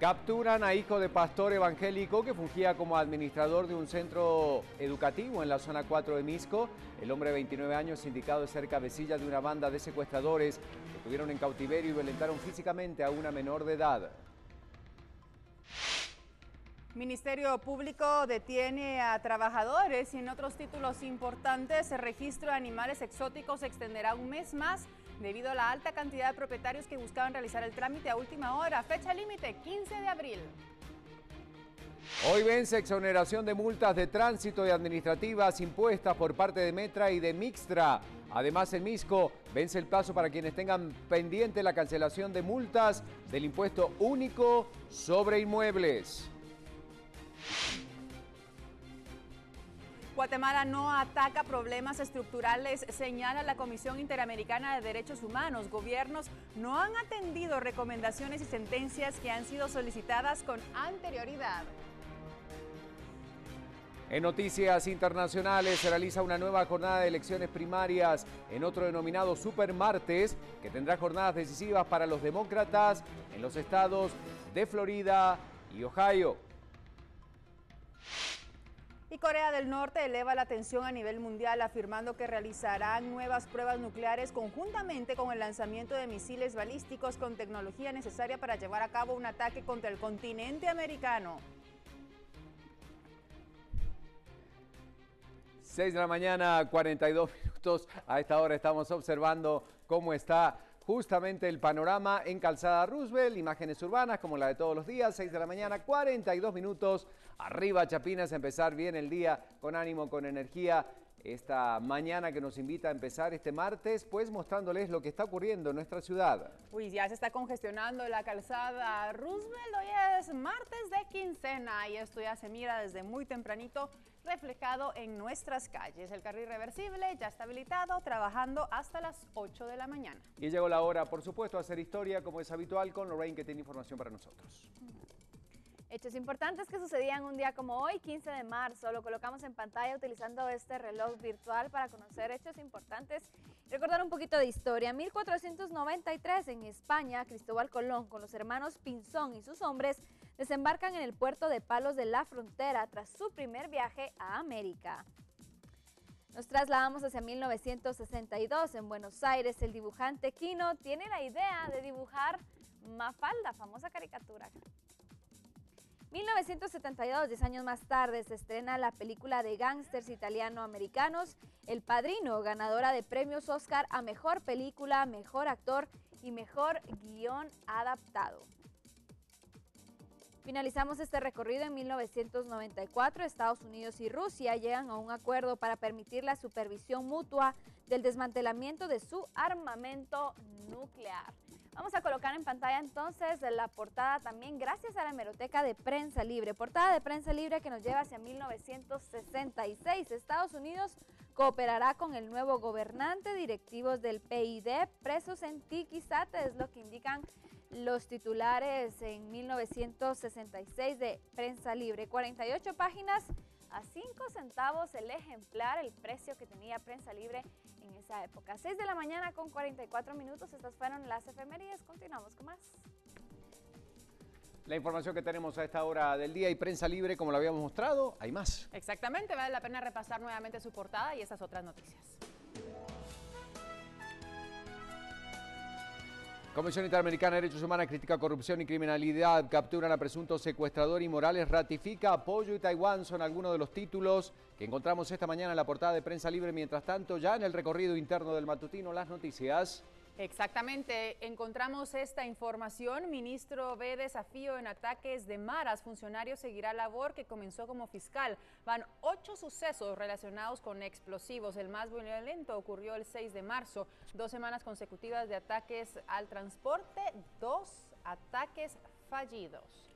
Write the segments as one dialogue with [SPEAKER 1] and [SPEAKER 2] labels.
[SPEAKER 1] Capturan a hijo de pastor evangélico que fungía como administrador de un centro educativo en la zona 4 de Misco. El hombre de 29 años, indicado de ser cabecilla de una banda de secuestradores que tuvieron en cautiverio y violentaron físicamente a una menor de edad.
[SPEAKER 2] Ministerio Público detiene a trabajadores y en otros títulos importantes el registro de animales exóticos se extenderá un mes más debido a la alta cantidad de propietarios que buscaban realizar el trámite a última hora. Fecha límite, 15 de abril.
[SPEAKER 1] Hoy vence exoneración de multas de tránsito y administrativas impuestas por parte de Metra y de Mixtra. Además, en Misco vence el plazo para quienes tengan pendiente la cancelación de multas del impuesto único sobre inmuebles.
[SPEAKER 2] Guatemala no ataca problemas estructurales, señala la Comisión Interamericana de Derechos Humanos. Gobiernos no han atendido recomendaciones y sentencias que han sido solicitadas con anterioridad.
[SPEAKER 1] En noticias internacionales se realiza una nueva jornada de elecciones primarias en otro denominado Super Martes, que tendrá jornadas decisivas para los demócratas en los estados de Florida y Ohio.
[SPEAKER 2] Y Corea del Norte eleva la tensión a nivel mundial, afirmando que realizarán nuevas pruebas nucleares conjuntamente con el lanzamiento de misiles balísticos con tecnología necesaria para llevar a cabo un ataque contra el continente americano.
[SPEAKER 1] 6 de la mañana, 42 minutos. A esta hora estamos observando cómo está justamente el panorama en Calzada Roosevelt, imágenes urbanas como la de todos los días, 6 de la mañana, 42 minutos. Arriba Chapinas, a empezar bien el día, con ánimo, con energía. Esta mañana que nos invita a empezar este martes, pues mostrándoles lo que está ocurriendo en nuestra ciudad.
[SPEAKER 2] Uy, ya se está congestionando la Calzada Roosevelt. Hoy es martes de quincena y esto ya se mira desde muy tempranito reflejado en nuestras calles. El carril reversible ya está habilitado, trabajando hasta las 8 de la mañana.
[SPEAKER 1] Y llegó la hora, por supuesto, a hacer historia, como es habitual, con Lorraine, que tiene información para nosotros.
[SPEAKER 3] Hechos importantes que sucedían un día como hoy, 15 de marzo. Lo colocamos en pantalla utilizando este reloj virtual para conocer hechos importantes y recordar un poquito de historia. 1493 en España, Cristóbal Colón con los hermanos Pinzón y sus hombres desembarcan en el puerto de Palos de la Frontera tras su primer viaje a América. Nos trasladamos hacia 1962. En Buenos Aires, el dibujante Quino tiene la idea de dibujar Mafalda, famosa caricatura. 1972, 10 años más tarde, se estrena la película de gángsters italiano-americanos El Padrino, ganadora de premios Oscar a Mejor Película, Mejor Actor y Mejor Guión Adaptado. Finalizamos este recorrido en 1994. Estados Unidos y Rusia llegan a un acuerdo para permitir la supervisión mutua del desmantelamiento de su armamento nuclear. Vamos a colocar en pantalla entonces la portada también gracias a la hemeroteca de Prensa Libre. Portada de Prensa Libre que nos lleva hacia 1966. Estados Unidos cooperará con el nuevo gobernante, directivos del PID, presos en Tiquizate, es lo que indican los titulares en 1966 de Prensa Libre. 48 páginas a 5 centavos el ejemplar, el precio que tenía Prensa Libre en esa época. 6 de la mañana con 44 minutos, estas fueron las efemérides. Continuamos con más.
[SPEAKER 1] La información que tenemos a esta hora del día y Prensa Libre, como lo habíamos mostrado, hay más.
[SPEAKER 2] Exactamente, vale la pena repasar nuevamente su portada y esas otras noticias.
[SPEAKER 1] Comisión Interamericana de Derechos Humanos critica corrupción y criminalidad, capturan a presunto secuestrador y Morales ratifica apoyo y Taiwán. Son algunos de los títulos que encontramos esta mañana en la portada de Prensa Libre. Mientras tanto, ya en el recorrido interno del matutino, las noticias.
[SPEAKER 2] Exactamente, encontramos esta información. Ministro ve desafío en ataques de maras. Funcionario seguirá labor que comenzó como fiscal. Van 8 sucesos relacionados con explosivos. El más violento ocurrió el 6 de marzo. 2 semanas consecutivas de ataques al transporte, 2 ataques fallidos.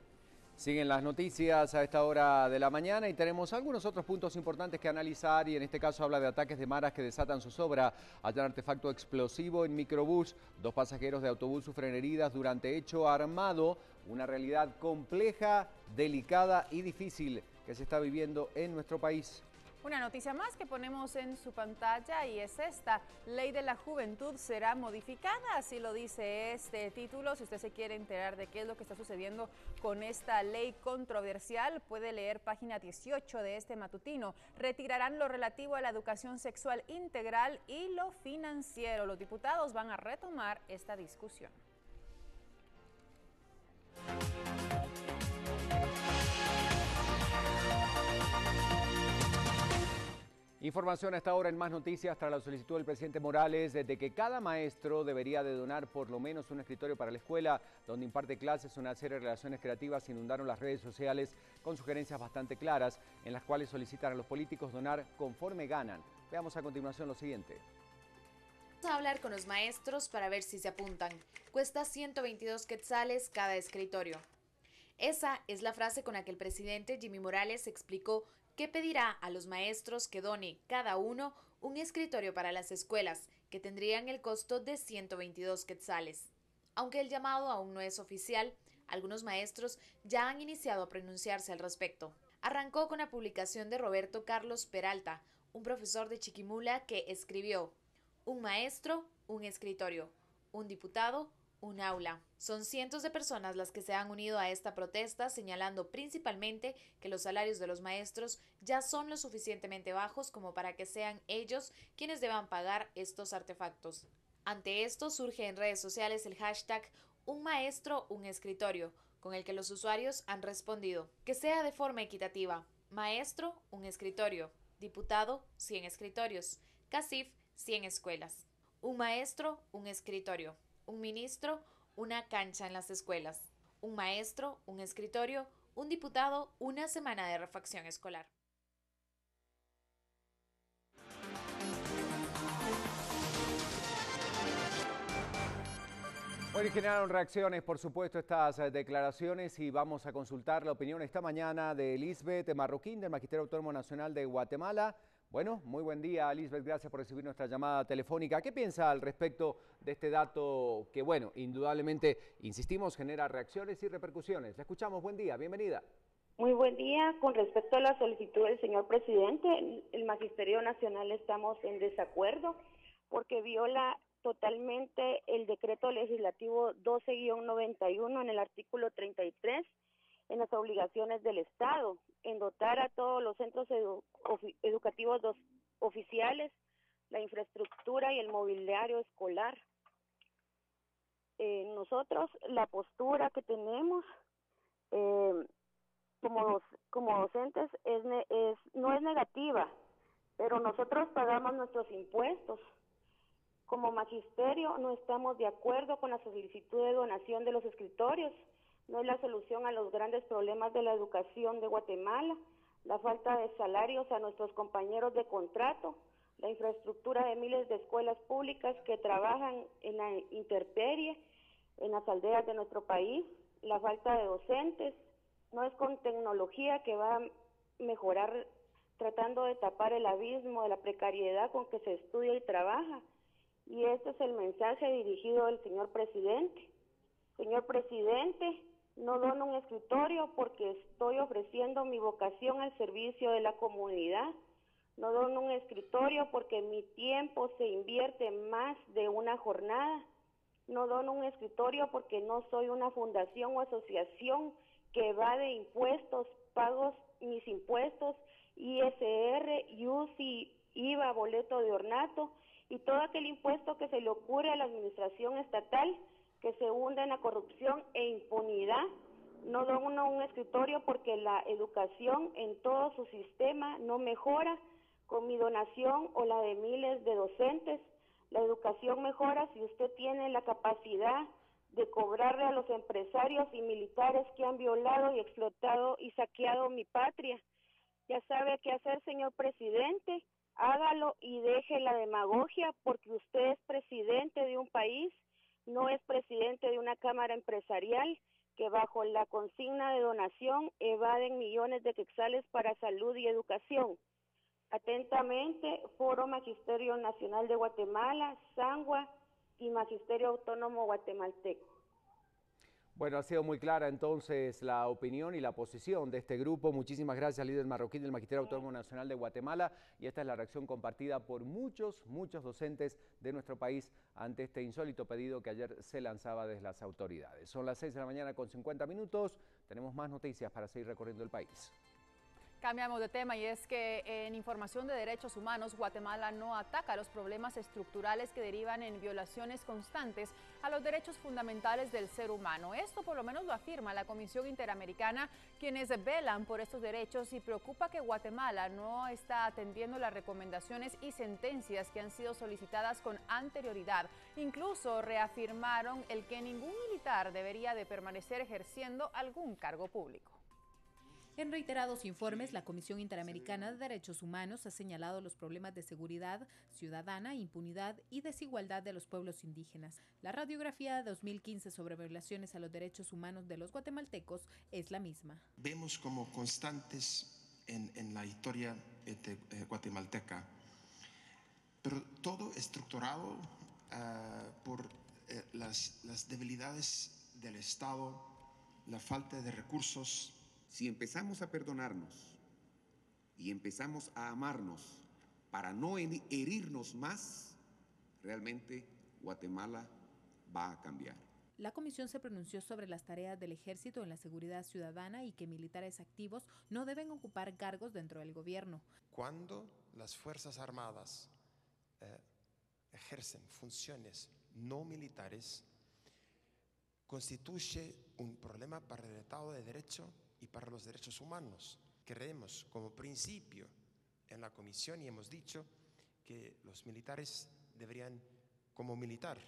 [SPEAKER 1] Siguen las noticias a esta hora de la mañana y tenemos algunos otros puntos importantes que analizar y en este caso habla de ataques de maras que desatan zozobra. Hallan artefacto explosivo en microbús. 2 pasajeros de autobús sufren heridas durante hecho armado. Una realidad compleja, delicada y difícil que se está viviendo en nuestro país.
[SPEAKER 2] Una noticia más que ponemos en su pantalla y es esta: Ley de la Juventud será modificada, así lo dice este título. Si usted se quiere enterar de qué es lo que está sucediendo con esta ley controversial, puede leer página 18 de este matutino. Retirarán lo relativo a la educación sexual integral y lo financiero. Los diputados van a retomar esta discusión.
[SPEAKER 1] Información a esta hora en Más Noticias tras la solicitud del presidente Morales de que cada maestro debería de donar por lo menos un escritorio para la escuela donde imparte clases. Una serie de relaciones creativas inundaron las redes sociales con sugerencias bastante claras en las cuales solicitan a los políticos donar conforme ganan. Veamos a continuación lo siguiente.
[SPEAKER 4] Vamos a hablar con los maestros para ver si se apuntan. Cuesta 122 quetzales cada escritorio. Esa es la frase con la que el presidente Jimmy Morales explicó que pedirá a los maestros que done cada uno un escritorio para las escuelas, que tendrían el costo de 122 quetzales. Aunque el llamado aún no es oficial, algunos maestros ya han iniciado a pronunciarse al respecto. Arrancó con la publicación de Roberto Carlos Peralta, un profesor de Chiquimula, que escribió: un maestro, un escritorio; un diputado, un aula. Son cientos de personas las que se han unido a esta protesta, señalando principalmente que los salarios de los maestros ya son lo suficientemente bajos como para que sean ellos quienes deban pagar estos artefactos. Ante esto surge en redes sociales el hashtag Un maestro, un escritorio, con el que los usuarios han respondido: que sea de forma equitativa. Maestro, un escritorio; diputado, 100 escritorios; CACIF, 100 escuelas; un maestro, un escritorio; un ministro, una cancha en las escuelas; un maestro, un escritorio; un diputado, una semana de refacción escolar.
[SPEAKER 1] Hoy generaron reacciones, por supuesto, estas declaraciones, y vamos a consultar la opinión esta mañana de Lisbeth Marroquín, del Magisterio Autónomo Nacional de Guatemala. Bueno, muy buen día, Lisbeth, gracias por recibir nuestra llamada telefónica. ¿Qué piensa al respecto de este dato que, bueno, indudablemente, insistimos, genera reacciones y repercusiones? La escuchamos, buen día, bienvenida.
[SPEAKER 5] Muy buen día. Con respecto a la solicitud del señor presidente, el Magisterio Nacional estamos en desacuerdo porque viola totalmente el decreto legislativo 12-91 en el artículo 33, en las obligaciones del Estado, en dotar a todos los centros educativos oficiales la infraestructura y el mobiliario escolar. Nosotros, la postura que tenemos como docentes no es negativa, pero nosotros pagamos nuestros impuestos. Como magisterio no estamos de acuerdo con la solicitud de donación de los escritorios. No es la solución a los grandes problemas de la educación de Guatemala: la falta de salarios a nuestros compañeros de contrato, la infraestructura de miles de escuelas públicas que trabajan en la intemperie en las aldeas de nuestro país, la falta de docentes. No es con tecnología que va a mejorar, tratando de tapar el abismo de la precariedad con que se estudia y trabaja. Y este es el mensaje dirigido al señor presidente. Señor presidente, no dono un escritorio porque estoy ofreciendo mi vocación al servicio de la comunidad. No dono un escritorio porque mi tiempo se invierte en más de una jornada. No dono un escritorio porque no soy una fundación o asociación que evade impuestos, pago mis impuestos, ISR, IUCI, IVA, boleto de ornato y todo aquel impuesto que se le ocurre a la administración estatal, que se hunde en la corrupción e impunidad. No dono un escritorio porque la educación en todo su sistema no mejora con mi donación o la de miles de docentes. La educación mejora si usted tiene la capacidad de cobrarle a los empresarios y militares que han violado y explotado y saqueado mi patria. Ya sabe qué hacer, señor presidente. Hágalo y deje la demagogia, porque usted es presidente de un país, no es presidente de una cámara empresarial que bajo la consigna de donación evaden millones de quetzales para salud y educación. Atentamente, Foro Magisterio Nacional de Guatemala, SANGUA y Magisterio Autónomo Guatemalteco.
[SPEAKER 1] Bueno, ha sido muy clara entonces la opinión y la posición de este grupo. Muchísimas gracias, líder marroquí del Magisterio Autónomo Nacional de Guatemala. Y esta es la reacción compartida por muchos docentes de nuestro país ante este insólito pedido que ayer se lanzaba desde las autoridades. Son las 6 de la mañana con 50 minutos. Tenemos más noticias para seguir recorriendo el país.
[SPEAKER 2] Cambiamos de tema y es que en información de derechos humanos, Guatemala no ataca los problemas estructurales que derivan en violaciones constantes a los derechos fundamentales del ser humano. Esto por lo menos lo afirma la Comisión Interamericana, quienes velan por estos derechos, y preocupa que Guatemala no está atendiendo las recomendaciones y sentencias que han sido solicitadas con anterioridad. Incluso reafirmaron el que ningún militar debería de permanecer ejerciendo algún cargo público.
[SPEAKER 6] En reiterados informes, la Comisión Interamericana de Derechos Humanos ha señalado los problemas de seguridad ciudadana, impunidad y desigualdad de los pueblos indígenas. La radiografía de 2015 sobre violaciones a los derechos humanos de los guatemaltecos es la misma.
[SPEAKER 7] Vemos como constantes en la historia guatemalteca, pero todo estructurado por las debilidades del Estado, la falta de recursos.
[SPEAKER 8] Si empezamos a perdonarnos y empezamos a amarnos para no herirnos más, realmente Guatemala va a cambiar.
[SPEAKER 6] La comisión se pronunció sobre las tareas del ejército en la seguridad ciudadana y que militares activos no deben ocupar cargos dentro del gobierno.
[SPEAKER 7] Cuando las Fuerzas Armadas ejercen funciones no militares, constituye un problema para el Estado de Derecho y para los derechos humanos. Creemos como principio en la comisión y hemos dicho que los militares deberían, como militares,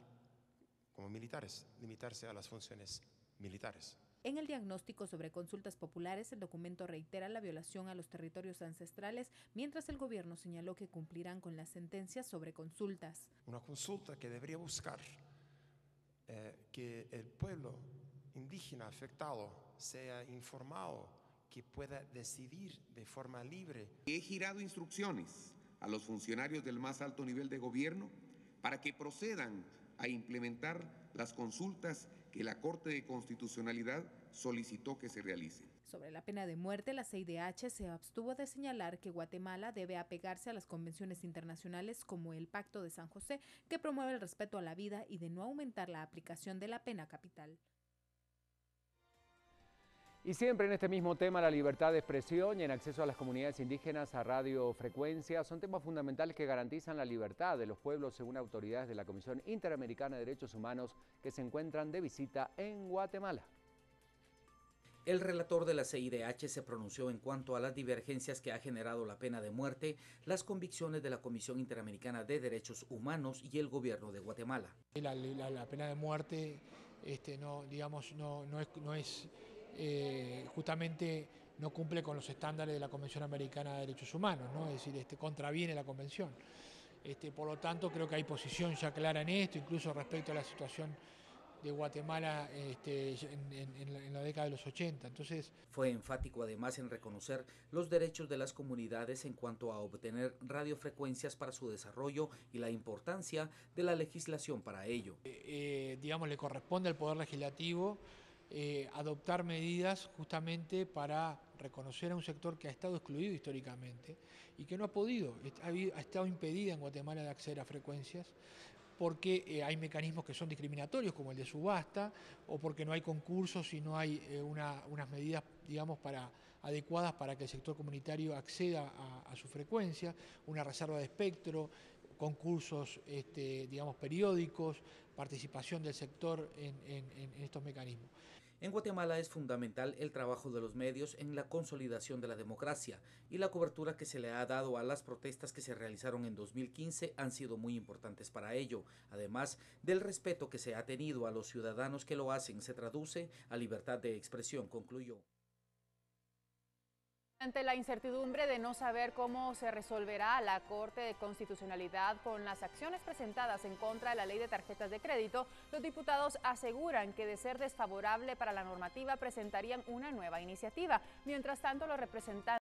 [SPEAKER 7] limitarse a las funciones militares.
[SPEAKER 6] En el diagnóstico sobre consultas populares, el documento reitera la violación a los territorios ancestrales, mientras el gobierno señaló que cumplirán con las sentencias sobre consultas.
[SPEAKER 7] Una consulta que debería buscar que el pueblo indígena afectado sea informado, que pueda decidir de forma libre.
[SPEAKER 8] He girado instrucciones a los funcionarios del más alto nivel de gobierno para que procedan a implementar las consultas que la Corte de Constitucionalidad solicitó que se realicen.
[SPEAKER 6] Sobre la pena de muerte, la CIDH se abstuvo de señalar que Guatemala debe apegarse a las convenciones internacionales como el Pacto de San José, que promueve el respeto a la vida, y de no aumentar la aplicación de la pena capital.
[SPEAKER 1] Y siempre en este mismo tema, la libertad de expresión y el acceso a las comunidades indígenas a radiofrecuencia son temas fundamentales que garantizan la libertad de los pueblos, según autoridades de la Comisión Interamericana de Derechos Humanos que se encuentran de visita en Guatemala.
[SPEAKER 9] El relator de la CIDH se pronunció en cuanto a las divergencias que ha generado la pena de muerte, las convicciones de la Comisión Interamericana de Derechos Humanos y el gobierno de Guatemala.
[SPEAKER 10] La pena de muerte justamente no cumple con los estándares de la Convención Americana de Derechos Humanos, ¿no? Es decir, contraviene la Convención. Por lo tanto, creo que hay posición ya clara en esto, incluso respecto a la situación de Guatemala en la década de los 80. Entonces,
[SPEAKER 9] fue enfático además en reconocer los derechos de las comunidades en cuanto a obtener radiofrecuencias para su desarrollo y la importancia de la legislación para ello.
[SPEAKER 10] Le corresponde al Poder Legislativo adoptar medidas justamente para reconocer a un sector que ha estado excluido históricamente y que no ha podido, ha estado impedida en Guatemala de acceder a frecuencias porque hay mecanismos que son discriminatorios, como el de subasta, o porque no hay concursos y no hay unas medidas, adecuadas para que el sector comunitario acceda a su frecuencia, una reserva de espectro, concursos periódicos, participación del sector en estos mecanismos.
[SPEAKER 9] En Guatemala es fundamental el trabajo de los medios en la consolidación de la democracia, y la cobertura que se le ha dado a las protestas que se realizaron en 2015 han sido muy importantes para ello. Además del respeto que se ha tenido a los ciudadanos que lo hacen, se traduce a libertad de expresión, concluyó.
[SPEAKER 2] Ante la incertidumbre de no saber cómo se resolverá la Corte de Constitucionalidad con las acciones presentadas en contra de la ley de tarjetas de crédito, los diputados aseguran que, de ser desfavorable para la normativa, presentarían una nueva iniciativa. Mientras tanto, los representantes